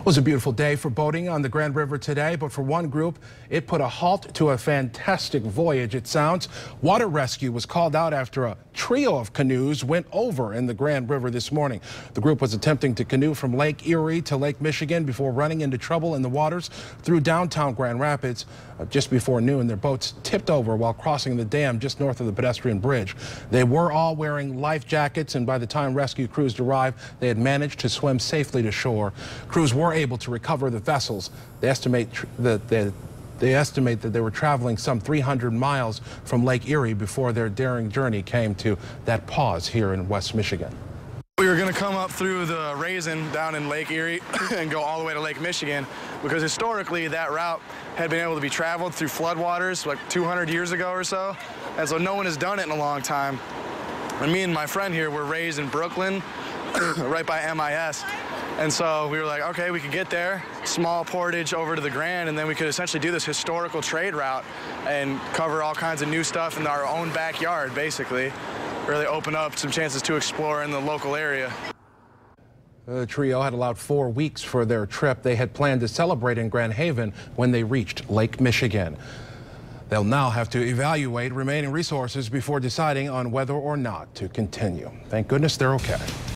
It was a beautiful day for boating on the Grand River today, but for one group, it put a halt to a fantastic voyage, it sounds. Water rescue was called out after a trio of canoes went over in the Grand River this morning. The group was attempting to canoe from Lake Erie to Lake Michigan before running into trouble in the waters through downtown Grand Rapids. Just before noon, their boats tipped over while crossing the dam just north of the pedestrian bridge. They were all wearing life jackets, and by the time rescue crews arrived, they had managed to swim safely to shore. Crews were able to recover the vessels. They estimate that they were traveling some 300 miles from Lake Erie before their daring journey came to that pause here in West Michigan. We were going to come up through the Raisin down in Lake Erie and go all the way to Lake Michigan, because historically that route had been able to be traveled through floodwaters like 200 years ago or so, and so no one has done it in a long time. And me and my friend here were raised in Brooklyn, right by MIS, and so we were like, okay, we could get there, small portage over to the Grand, and then we could essentially do this historical trade route and cover all kinds of new stuff in our own backyard, basically. Really open up some chances to explore in the local area. The trio had allowed 4 weeks for their trip. They had planned to celebrate in Grand Haven when they reached Lake Michigan. They'll now have to evaluate remaining resources before deciding on whether or not to continue. Thank goodness they're okay.